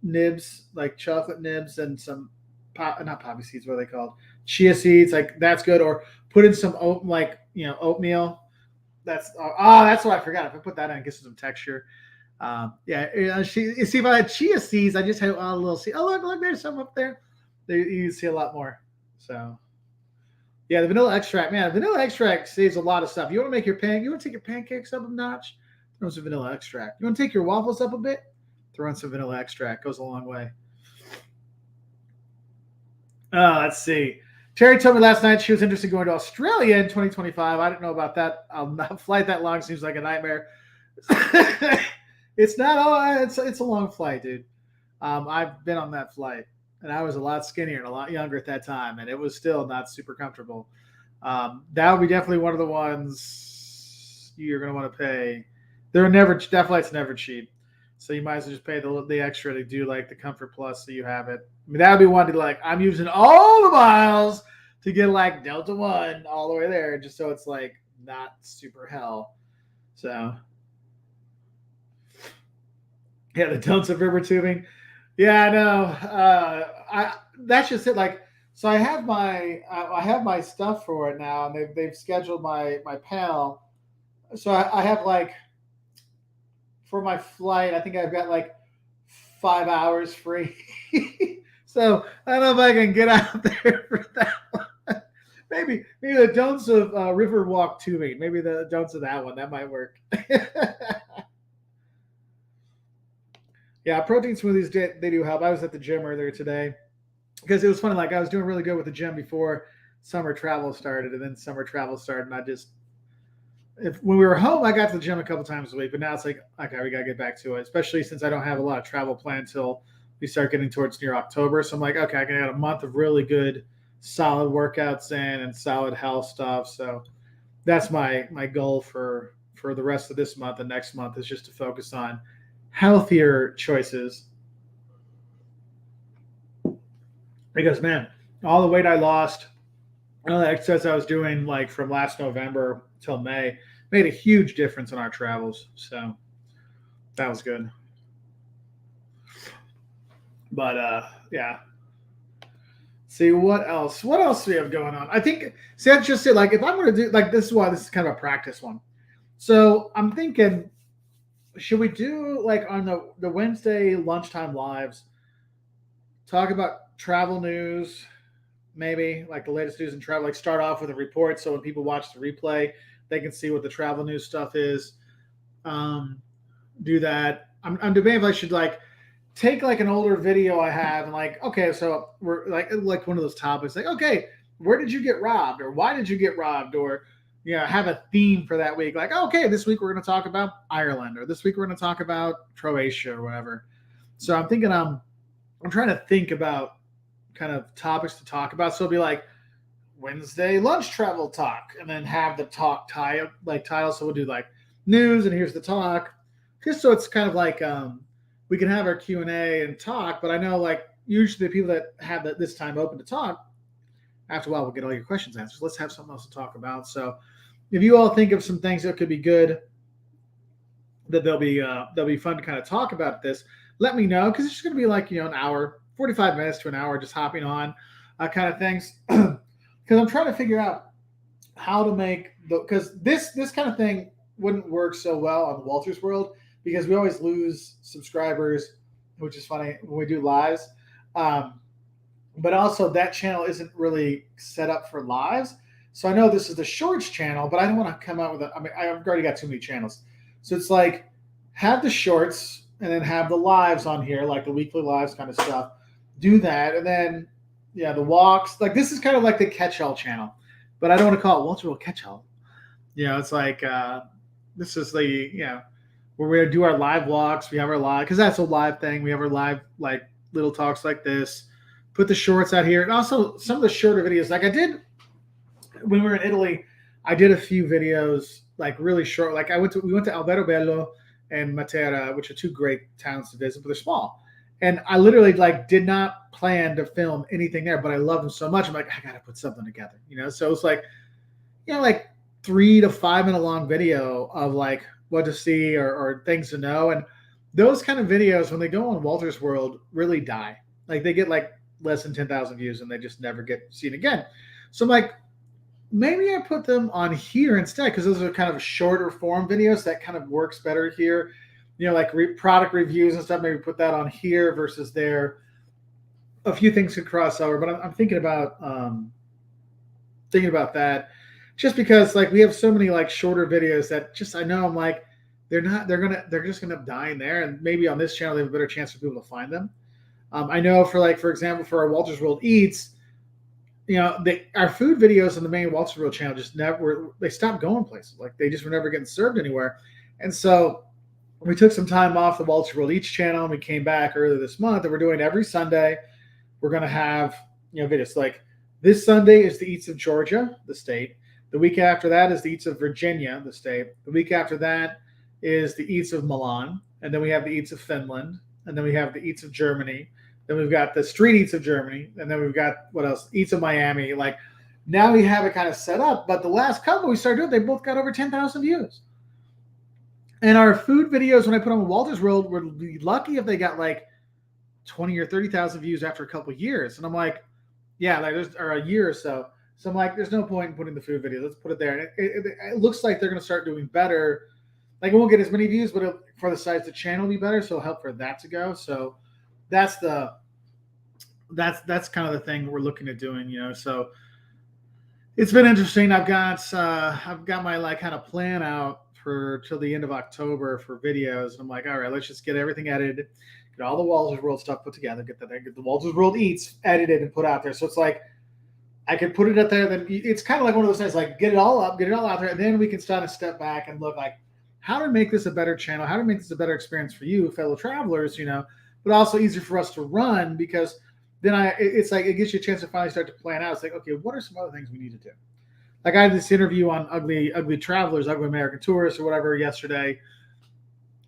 nibs, like chocolate nibs and some not poppy seeds. What are they called? Chia seeds. Like that's good. Or put in some oatmeal. That's that's what I forgot. If I put that in, it gets some texture. See if I had chia seeds, I just had a little seed. Oh look, there's some up there. You see a lot more. So yeah, the vanilla extract, man. Vanilla extract saves a lot of stuff. You want to make you want to take your pancakes up a notch, throw in some vanilla extract. You want to take your waffles up a bit, throw in some vanilla extract. Goes a long way. Let's see. Terry told me last night she was interested in going to Australia in 2025. I didn't know about that. A flight that long seems like a nightmare. It's not. It's a long flight, dude. I've been on that flight, and I was a lot skinnier and a lot younger at that time, and it was still not super comfortable. That would be definitely one of the ones you're going to want to pay. That flight's never cheap, so you might as well just pay the extra to do like the Comfort Plus, so you have it. I mean, that would be one to like, I'm using all the miles to get like Delta One all the way there, just so it's like not super hell. So, yeah, the don'ts of river tubing. Yeah, I know. That's just it. Like, so I have my stuff for it now, and they've scheduled my panel. So I have like for my flight, I think I've got like 5 hours free. So I don't know if I can get out there for that one. Maybe the don'ts of river walk tubing. Maybe the don'ts of that one. That might work. Yeah, protein smoothies they do help. I was at the gym earlier today because it was funny. Like I was doing really good with the gym before summer travel started, and then summer travel started, and when we were home, I got to the gym a couple times a week, but now it's like, okay, we got to get back to it, especially since I don't have a lot of travel planned until we start getting towards near October. So I'm like, okay, I can get a month of really good, solid workouts in and solid health stuff. So that's my goal for the rest of this month and next month is just to focus on healthier choices. Because, man, all the weight I lost, all the exercise I was doing like from last November till May made a huge difference in our travels. So that was good. But yeah. See what else? What else do we have going on? I think that's just it. Like if I'm gonna do like this is kind of a practice one. So I'm thinking, should we do like on the Wednesday lunchtime lives, talk about travel news, maybe like the latest news in travel, like start off with a report so when people watch the replay, they can see what the travel news stuff is. Do that. I'm debating if I should like take like an older video I have and like, okay, so we're like one of those topics, like, okay, where did you get robbed or why did you get robbed, or have a theme for that week. Like, okay, this week we're going to talk about Ireland, or this week we're going to talk about Croatia or whatever. So I'm thinking I'm trying to think about kind of topics to talk about. So it'll be like Wednesday lunch travel talk, and then have the talk title. So we'll do like news and here's the talk, just so it's kind of like we can have our Q&A and talk. But I know like usually the people that have this time open to talk, after a while we'll get all your questions answered. Let's have something else to talk about. So if you all think of some things that could be good, that they'll be fun to kind of talk about this, let me know, because it's just going to be like an hour, 45 minutes to an hour, just hopping on kind of things. Because I'm trying to figure out how to make because this kind of thing wouldn't work so well on Walter's World, because we always lose subscribers, which is funny when we do lives. But also that channel isn't really set up for lives. So I know this is the shorts channel, but I don't want to come out with I've already got too many channels. So it's like have the shorts and then have the lives on here, like the weekly lives kind of stuff. Do that. And then, the walks. Like this is kind of like the catch-all channel, but I don't want to call it Walter Will Catch-all. It's like this is the, where we do our live walks. We have our live, because that's a live thing. We have our live, like little talks like this. Put the shorts out here. And also some of the shorter videos, like I did when we were in Italy, I did a few videos like really short. Like we went to Alberobello and Matera, which are two great towns to visit, but they're small. And I literally like did not plan to film anything there, but I love them so much. I'm like, I gotta put something together, So it's like, like 3 to 5 minute long video of like what to see or things to know. And those kind of videos, when they go on Walter's World, really die. Like they get like less than 10,000 views and they just never get seen again. So I'm like, maybe I put them on here instead because those are kind of shorter form videos that kind of works better here. Like product reviews and stuff. Maybe put that on here versus there. A few things could cross over, but I'm thinking about that, just because like we have so many like shorter videos that just I know I'm like they're just gonna die in there, and maybe on this channel they have a better chance for people to find them. I know for example for our Walter's World Eats, our food videos on the main Walter's World channel just never they stopped going places, like they just were never getting served anywhere, and so we took some time off the Walter's World Eats channel and we came back earlier this month, and we're doing every Sunday. We're gonna have videos like this Sunday is the Eats of Georgia, the state. The week after that is the Eats of Virginia, the state. The week after that is the Eats of Milan, and then we have the Eats of Finland, and then we have the Eats of Germany. Then we've got the Street Eats of Germany, and then we've got what else? Eats of Miami. Like now we have it kind of set up, but the last couple we started doing, they both got over 10,000 views. And our food videos, when I put them on Walter's World, we're lucky if they got like 20 or 30,000 views after a couple of years. And I'm like, yeah, like or a year or so. So I'm like, there's no point in putting the food video. Let's put it there. And it looks like they're going to start doing better. Like it won't get as many views, but for the size of the channel will be better. So it'll help for that to go. So that's kind of the thing we're looking at doing, So it's been interesting. I've got my like kind of plan out for till the end of October for videos. And I'm like, all right, let's just get everything edited, get all the Walter's World stuff put together, get the Walter's World Eats edited and put out there. So it's like I could put it up there. Then it's kind of like one of those things, like get it all up, get it all out there, and then we can start to step back and look like how to make this a better channel, how to make this a better experience for you, fellow travelers, but also easier for us to run, because then it's like it gives you a chance to finally start to plan out. It's like, okay, what are some other things we need to do? Like I had this interview on ugly travelers, ugly American tourists, or whatever yesterday.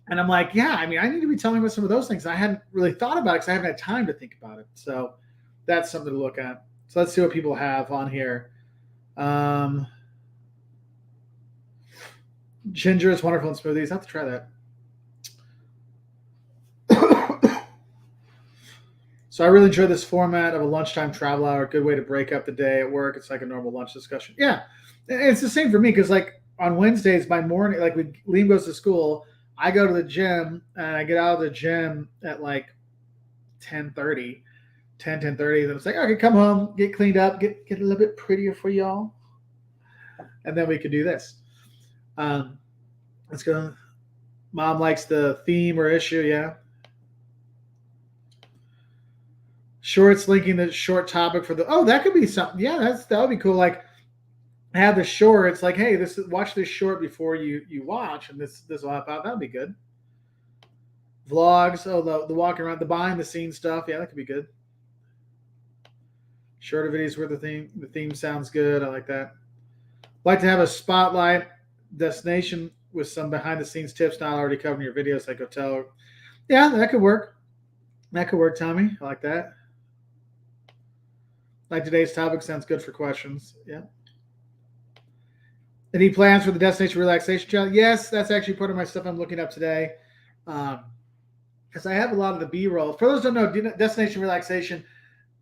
And I'm like, yeah, I mean, I need to be telling about some of those things. I hadn't really thought about it because I haven't had time to think about it. So that's something to look at. So let's see what people have on here. Ginger is wonderful in smoothies. I have to try that. So I really enjoy this format of a lunchtime travel hour. Good way to break up the day at work. It's like a normal lunch discussion. Yeah, and it's the same for me because like on Wednesdays, my morning, like when Liam goes to school, I go to the gym and I get out of the gym at like 10:30. Then it's like, okay, come home, get cleaned up, get a little bit prettier for y'all. And then we could do this. Let's go. Mom likes the theme or issue, yeah. Shorts linking the short topic for that could be something. Yeah, that would be cool. Like have the shorts, like, hey, watch this short before you watch, and this will help out. That would be good. Vlogs, the walking around, the behind the scenes stuff, yeah, that could be good. Shorter videos where the theme sounds good. I like that. Like to have a spotlight destination with some behind the scenes tips not already covered in your videos, like hotel. Yeah, that could work. That could work, Tommy. I like that. Like today's topic sounds good for questions. Yeah. Any plans for the destination relaxation challenge? Yes, that's actually part of my stuff I'm looking up today. Because I have a lot of the B-roll. For those who don't know, destination relaxation,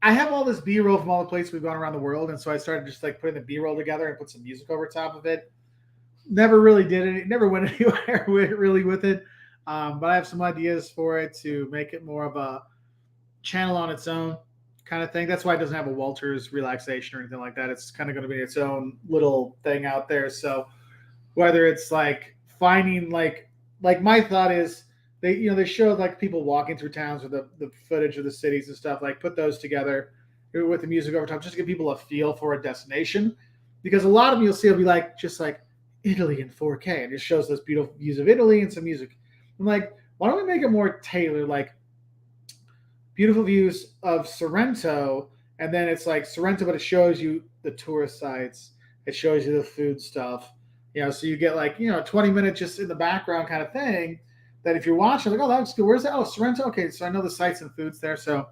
I have all this B-roll from all the places we've gone around the world, and so I started just like putting the B-roll together and put some music over top of it. Never really did it. Never went anywhere really with it. But I have some ideas for it to make it more of a channel on its own kind of thing. That's why it doesn't have a Walter's relaxation or anything like that. It's kind of going to be its own little thing out there. So whether it's like finding like my thought is they show like people walking through towns with the footage of the cities and stuff, like put those together with the music over top just to give people a feel for a destination, because a lot of them you'll see will be like just like Italy in 4K and it shows those beautiful views of Italy and some music. I'm like, why don't we make it more tailored, like beautiful views of Sorrento, and then it's like Sorrento, but it shows you the tourist sites, it shows you the food stuff, so you get like 20 minutes just in the background kind of thing, that if you're watching, like, oh, that looks good, where's that? Oh, Sorrento, okay, so I know the sites and foods there. So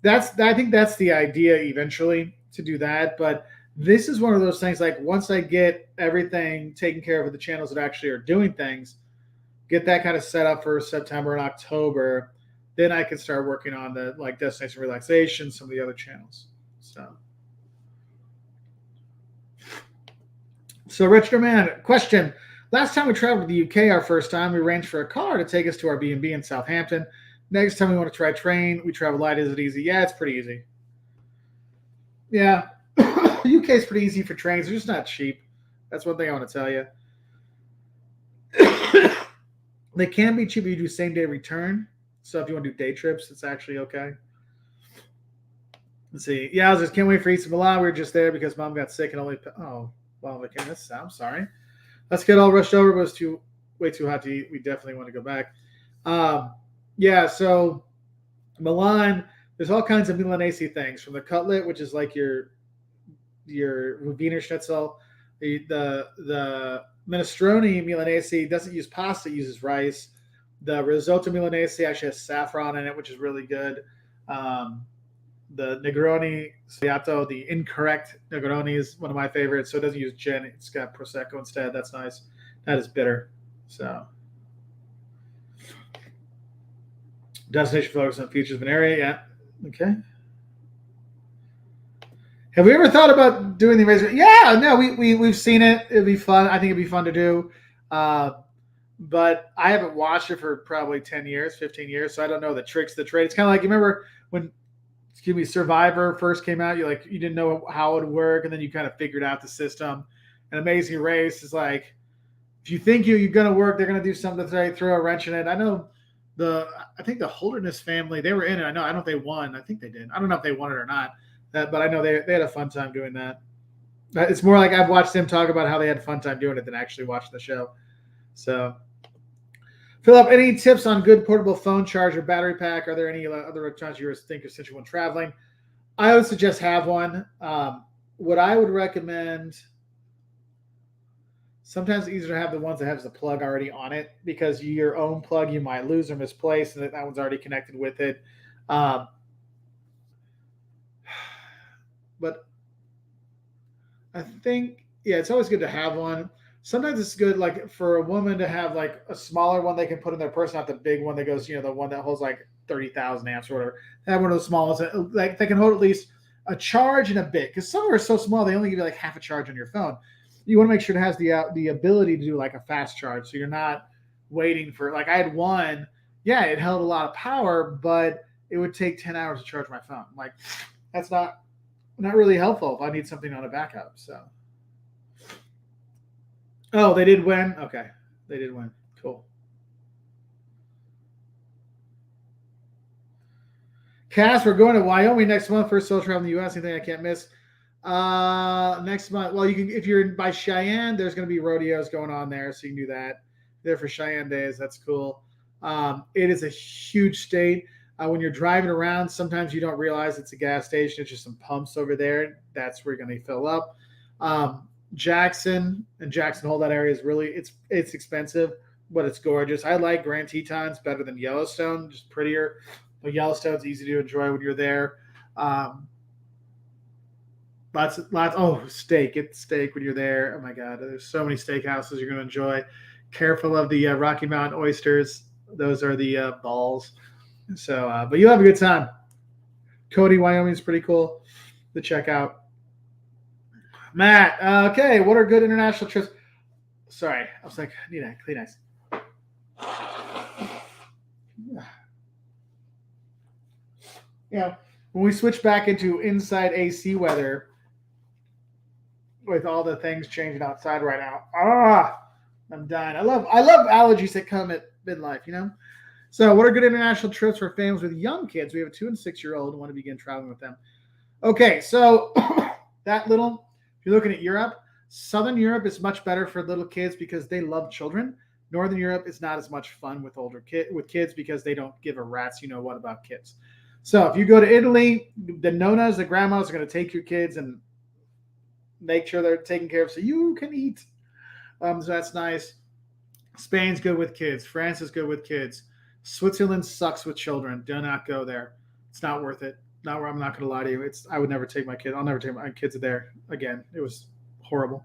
I think that's the idea eventually, to do that. But this is one of those things, like once I get everything taken care of with the channels that actually are doing things, get that kind of set up for September and October, then I can start working on the like destination relaxation, some of the other channels. So So, Richard Man, question. Last time we traveled to the UK, our first time, we arranged for a car to take us to our B&B in Southampton. Next time we want to try train, we travel light. Is it easy? Yeah, it's pretty easy. Yeah. UK is pretty easy for trains. They're just not cheap. That's one thing I want to tell you. They can be cheap if you do same day return. So if you want to do day trips, it's actually okay. Let's see. Yeah, I was just can't wait for East Milan. We were just there because mom got sick and only. Oh, well, okay. I'm sorry. Let's get all rushed over. It was way too hot to eat. We definitely want to go back. Um, yeah. So Milan, there's all kinds of Milanese things from the cutlet, which is like your Wiener Schnitzel. The minestrone Milanese doesn't use pasta; it uses rice. The risotto Milanese actually has saffron in it, which is really good. Um, the Negroni Sciato, the incorrect Negroni, is one of my favorites. So it doesn't use gin; it's got prosecco instead. That's nice. That is bitter. So destination focus on features of an area. Yeah. Okay. Have we ever thought about doing the Razor? Yeah, no, we've seen it. It'd be fun. I think it'd be fun to do. Uh, but I haven't watched it for probably 10 years, 15 years, so I don't know the tricks, the trade. It's kind of like, you remember when, excuse me, Survivor first came out, you didn't know how it would work, and then you kind of figured out the system. And Amazing Race is like, if you think you're going to work, they're going to do something to throw a wrench in it. I think the Holderness family, they were in it. I don't know if they won. I think they did. I don't know if they won it or not. But I know they had a fun time doing that. It's more like I've watched them talk about how they had a fun time doing it than actually watching the show. So, Philip, any tips on good portable phone charger, battery pack? Are there any other electronics you think are essential when traveling? I would suggest have one. What I would recommend, sometimes it's easier to have the ones that have the plug already on it, because your own plug you might lose or misplace, and that one's already connected with it. But I think, yeah, it's always good to have one. Sometimes it's good, like for a woman, to have like a smaller one they can put in their purse, not the big one that goes, the one that holds like 30,000 amps or whatever. Have one of the small ones that, like, they can hold at least a charge and a bit, because some are so small they only give you like half a charge on your phone. You want to make sure it has the ability to do like a fast charge, so you're not waiting for, like, I had one. Yeah, it held a lot of power, but it would take 10 hours to charge my phone. Like, that's not really helpful if I need something on a backup. So, oh, they did win. Okay, they did win. Cool. Cass, we're going to Wyoming next month. First solo travel in the U.S. Anything I can't miss? Next month. Well, you can, if you're by Cheyenne, there's going to be rodeos going on there, so you can do that. There for Cheyenne days. That's cool. It is a huge state. When you're driving around, sometimes you don't realize it's a gas station. It's just some pumps over there. That's where you're going to fill up. Jackson Hole, that area is really, it's expensive, but it's gorgeous. I like Grand Tetons better than Yellowstone, just prettier. But Yellowstone's easy to enjoy when you're there. Lots. Oh, steak! Get steak when you're there. Oh my God, there's so many steakhouses you're going to enjoy. Careful of the Rocky Mountain oysters. Those are the balls. So, but you'll have a good time. Cody, Wyoming is pretty cool to check out. Matt, okay, what are good international trips? Sorry, I was like, I need a Kleenex. When we switch back into inside AC weather, with all the things changing outside right now, I'm dying. I love allergies that come at midlife, So, what are good international trips for families with young kids? We have a 2 and 6-year-old and want to begin traveling with them. Okay, so if you're looking at Europe, Southern Europe is much better for little kids because they love children. Northern Europe is not as much fun with kids because they don't give a rat's what about kids. So if you go to Italy, the nonas, the grandmas are going to take your kids and make sure they're taken care of so you can eat. So that's nice. Spain's good with kids. France is good with kids. Switzerland sucks with children. Do not go there. It's not worth it. I'm not going to lie to you. I would never take my kid. I'll never take my kids there again. It was horrible.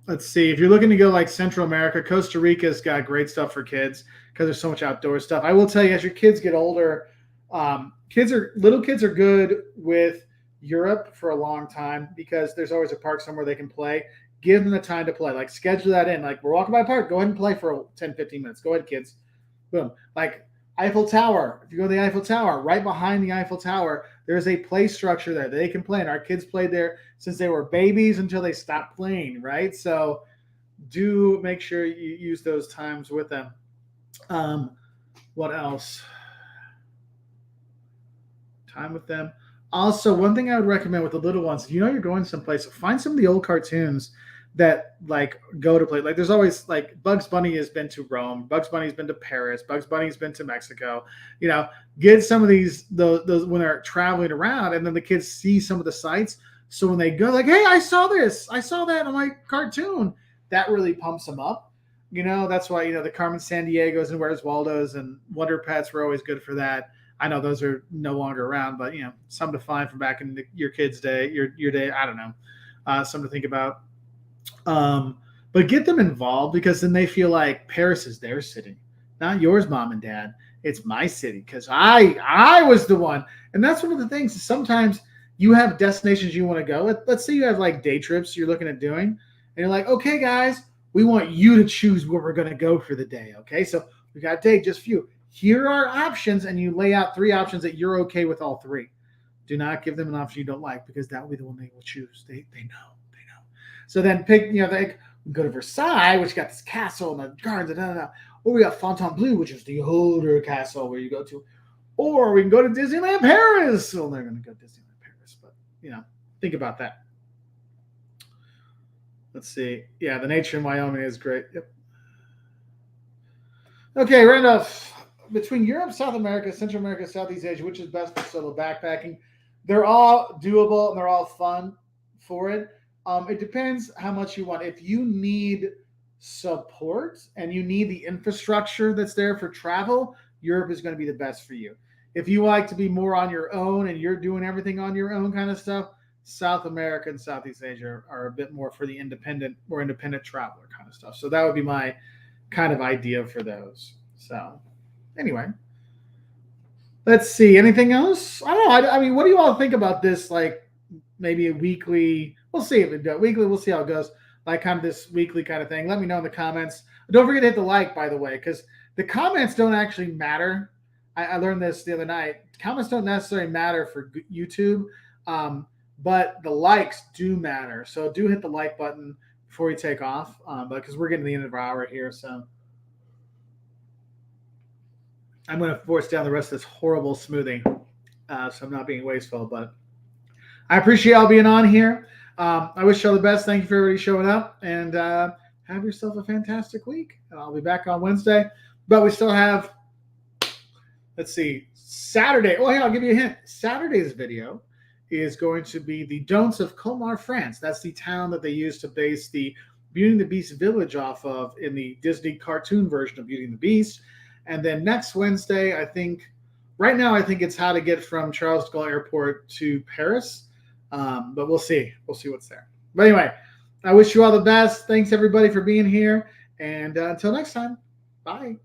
Let's see. If you're looking to go like Central America, Costa Rica's got great stuff for kids because there's so much outdoor stuff. I will tell you, as your kids get older, little kids are good with Europe for a long time because there's always a park somewhere they can play. Give them the time to play. Like schedule that in. Like we're walking by a park, go ahead and play for 10, 15 minutes. Go ahead, kids. Boom. Like Eiffel Tower. If you go to the Eiffel Tower, right behind the Eiffel Tower, there's a play structure there that they can play. And our kids played there since they were babies until they stopped playing, right? So do make sure you use those times with them. What else? Time with them. Also, one thing I would recommend with the little ones, you're going someplace, find some of the old cartoons that like go to play. Like there's always like Bugs Bunny has been to Rome, Bugs Bunny's been to Paris, Bugs Bunny's been to Mexico. Get some of those when they're traveling around, and then the kids see some of the sites. So when they go, like, hey, I saw that on my cartoon, that really pumps them up. That's why the Carmen Sandiego's and Where's Waldo's and Wonder Pets were always good for that. I know those are no longer around, but some to find from back in your kid's day, your day. I don't know, something to think about. But get them involved because then they feel like Paris is their city, not yours, mom and dad. It's my city because I was the one. And that's one of the things. Sometimes you have destinations you want to go. Let's say you have like day trips you're looking at doing, and you're like, okay, guys, we want you to choose where we're going to go for the day. Okay, so we got a day just for you. Here are options, and you lay out 3 options that you're okay with all 3. Do not give them an option you don't like because that will be the one they will choose. They know. So then pick, they go to Versailles, which got this castle and the gardens, or we got Fontainebleau, which is the older castle where you go to, or we can go to Disneyland Paris. Well, they're going to go to Disneyland Paris, but think about that. Let's see. Yeah, the nature in Wyoming is great. Yep. Okay, Randolph. Between Europe, South America, Central America, Southeast Asia, which is best for solo backpacking? They're all doable and they're all fun for it. It depends how much you want. If you need support and you need the infrastructure that's there for travel, Europe is going to be the best for you. If you like to be more on your own and you're doing everything on your own kind of stuff, South America and Southeast Asia are a bit more for the independent traveler kind of stuff. So that would be my kind of idea for those. So anyway, let's see. Anything else? I don't know. I mean, what do you all think about this? Like maybe a weekly. We'll see if we do it weekly. We'll see how it goes. Like kind of this weekly kind of thing. Let me know in the comments. Don't forget to hit the like, by the way, because the comments don't actually matter. I learned this the other night. Comments don't necessarily matter for YouTube, but the likes do matter. So do hit the like button before we take off, because we're getting to the end of our hour here. So I'm going to force down the rest of this horrible smoothie, so I'm not being wasteful. But I appreciate y'all being on here. I wish you all the best. Thank you for everybody showing up, and have yourself a fantastic week. And I'll be back on Wednesday, but we still have, let's see, Saturday. Oh, yeah, I'll give you a hint. Saturday's video is going to be the don'ts of Colmar, France. That's the town that they used to base the Beauty and the Beast village off of in the Disney cartoon version of Beauty and the Beast. And then next Wednesday, right now it's how to get from Charles de Gaulle Airport to Paris. But we'll see. We'll see what's there. But anyway, I wish you all the best. Thanks, everybody, for being here. And until next time, bye.